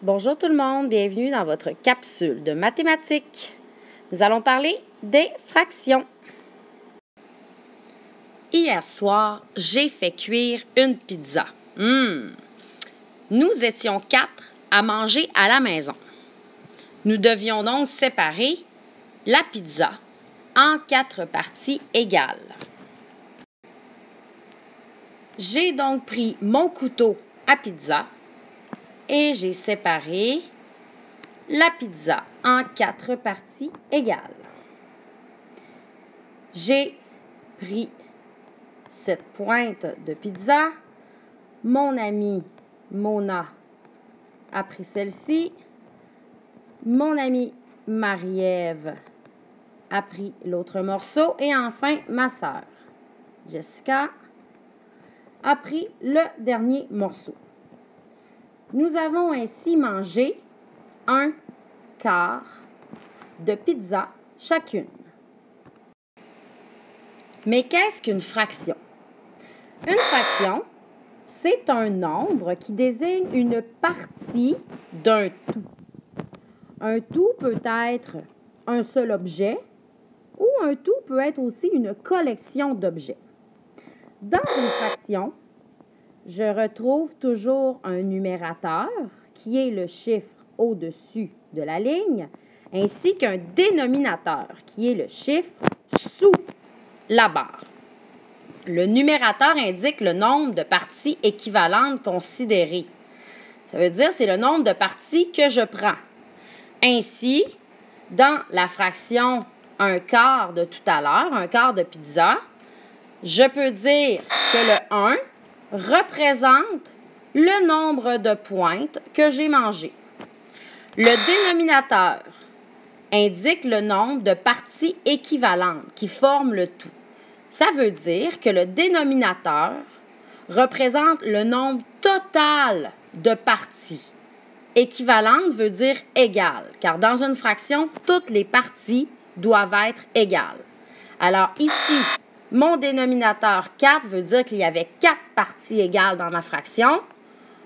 Bonjour tout le monde, bienvenue dans votre capsule de mathématiques. Nous allons parler des fractions. Hier soir, j'ai fait cuire une pizza. Nous étions 4 à manger à la maison. Nous devions donc séparer la pizza en 4 parties égales. J'ai donc pris mon couteau à pizza et j'ai séparé la pizza en 4 parties égales. J'ai pris cette pointe de pizza. Mon amie Mona a pris celle-ci. Mon amie Marie-Ève a pris l'autre morceau. Et enfin, ma sœur Jessica a pris le dernier morceau. Nous avons ainsi mangé un quart de pizza chacune. Mais qu'est-ce qu'une fraction? Une fraction, c'est un nombre qui désigne une partie d'un tout. Un tout peut être un seul objet ou un tout peut être aussi une collection d'objets. Dans une fraction, je retrouve toujours un numérateur qui est le chiffre au-dessus de la ligne, ainsi qu'un dénominateur qui est le chiffre sous la barre. Le numérateur indique le nombre de parties équivalentes considérées. Ça veut dire que c'est le nombre de parties que je prends. Ainsi, dans la fraction un quart de tout à l'heure, un quart de pizza, je peux dire que le 1 représente le nombre de pointes que j'ai mangées. Le dénominateur indique le nombre de parties équivalentes qui forment le tout. Ça veut dire que le dénominateur représente le nombre total de parties. Équivalente veut dire égale, car dans une fraction, toutes les parties doivent être égales. Alors ici, mon dénominateur 4 veut dire qu'il y avait 4 parties égales dans ma fraction.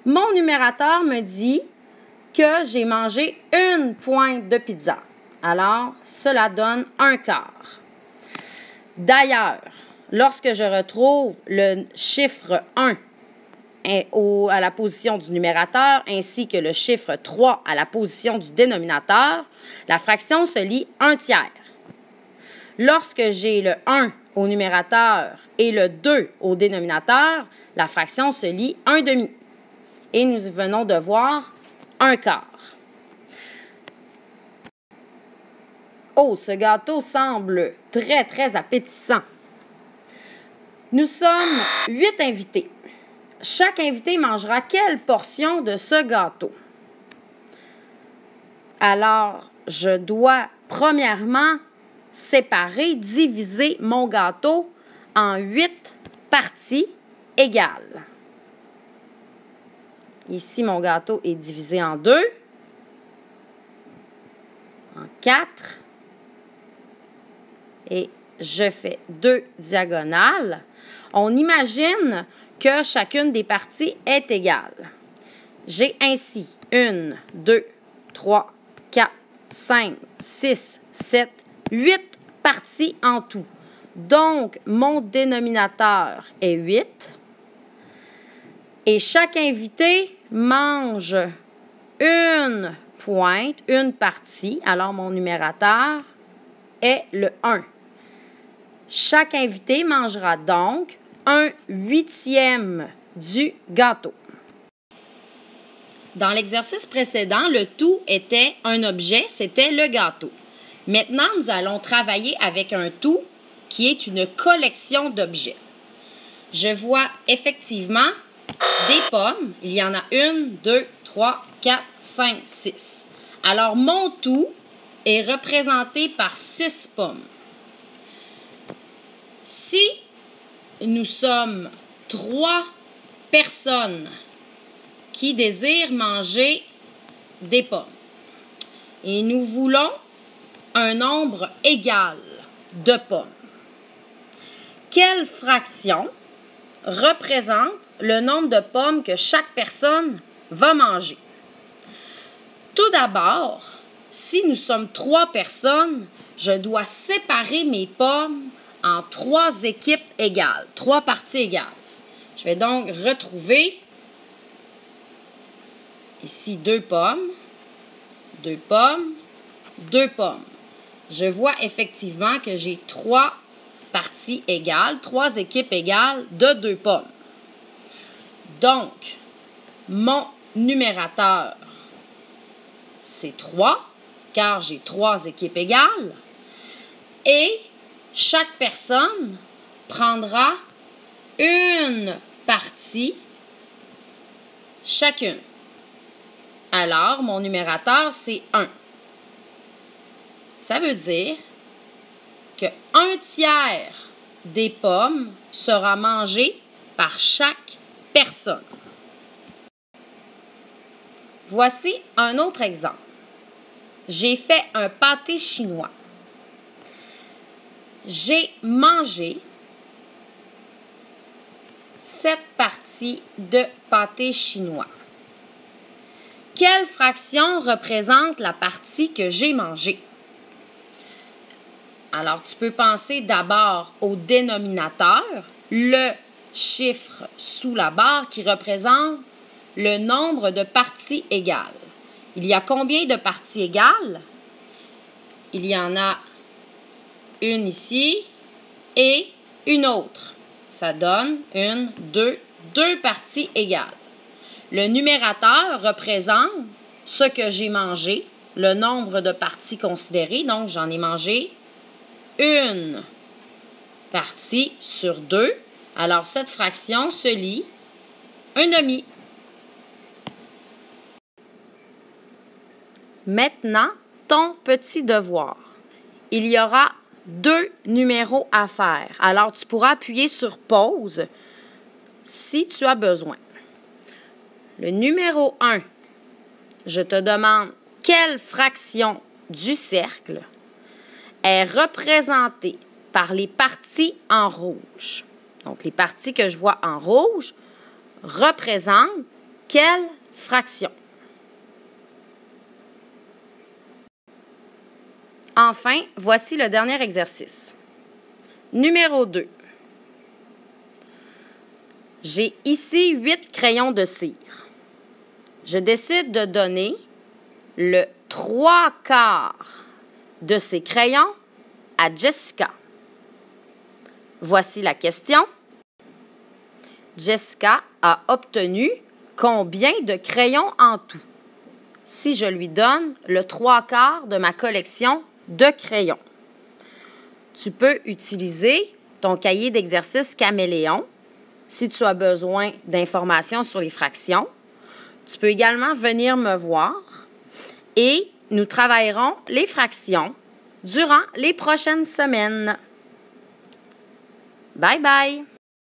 Mon numérateur me dit que j'ai mangé une pointe de pizza. Alors, cela donne un quart. D'ailleurs, lorsque je retrouve le chiffre 1 à la position du numérateur ainsi que le chiffre 3 à la position du dénominateur, la fraction se lit 1/3. Lorsque j'ai le 1 au numérateur et le 2 au dénominateur, la fraction se lit 1/2. Et nous venons de voir un quart. Oh, ce gâteau semble très, très appétissant. Nous sommes 8 invités. Chaque invité mangera quelle portion de ce gâteau? Alors, je dois premièrement séparer, diviser mon gâteau en 8 parties égales. Ici, mon gâteau est divisé en 2, en 4, et je fais 2 diagonales. On imagine que chacune des parties est égale. J'ai ainsi 1, 2, 3, 4, 5, 6, 7, 8 parties en tout. Donc, mon dénominateur est 8. Et chaque invité mange une pointe, une partie. Alors, mon numérateur est le 1. Chaque invité mangera donc 1/8 du gâteau. Dans l'exercice précédent, le tout était un objet, c'était le gâteau. Maintenant, nous allons travailler avec un tout qui est une collection d'objets. Je vois effectivement des pommes. Il y en a 1, 2, 3, 4, 5, 6. Alors, mon tout est représenté par 6 pommes. Si nous sommes 3 personnes qui désirent manger des pommes et nous voulons un nombre égal de pommes, quelle fraction représente le nombre de pommes que chaque personne va manger? Tout d'abord, si nous sommes 3 personnes, je dois séparer mes pommes en 3 équipes égales, 3 parties égales. Je vais donc retrouver ici 2 pommes, 2 pommes, 2 pommes. Je vois effectivement que j'ai 3 parties égales, 3 équipes égales de 2 pommes. Donc, mon numérateur, c'est 3, car j'ai 3 équipes égales. Et chaque personne prendra une partie chacune. Alors, mon numérateur, c'est 1. Ça veut dire que 1/3 des pommes sera mangé par chaque personne. Voici un autre exemple. J'ai fait un pâté chinois. J'ai mangé 7 parties de pâté chinois. Quelle fraction représente la partie que j'ai mangée? Alors, tu peux penser d'abord au dénominateur, le chiffre sous la barre qui représente le nombre de parties égales. Il y a combien de parties égales? Il y en a une ici et une autre. Ça donne deux parties égales. Le numérateur représente ce que j'ai mangé, le nombre de parties considérées. Donc, j'en ai mangé une partie sur 2. Alors, cette fraction se lit 1/2. Maintenant, ton petit devoir. Il y aura 2 numéros à faire. Alors, tu pourras appuyer sur pause si tu as besoin. Le numéro 1, je te demande quelle fraction du cercle est représentée par les parties en rouge. Donc, les parties que je vois en rouge représentent quelle fraction? Enfin, voici le dernier exercice. Numéro 2. J'ai ici 8 crayons de cire. Je décide de donner le 3/4 de ces crayons à Jessica. Voici la question. Jessica a obtenu combien de crayons en tout? Si je lui donne le 3/4 de ma collection de crayons. Tu peux utiliser ton cahier d'exercice Caméléon si tu as besoin d'informations sur les fractions. Tu peux également venir me voir et nous travaillerons les fractions durant les prochaines semaines. Bye bye!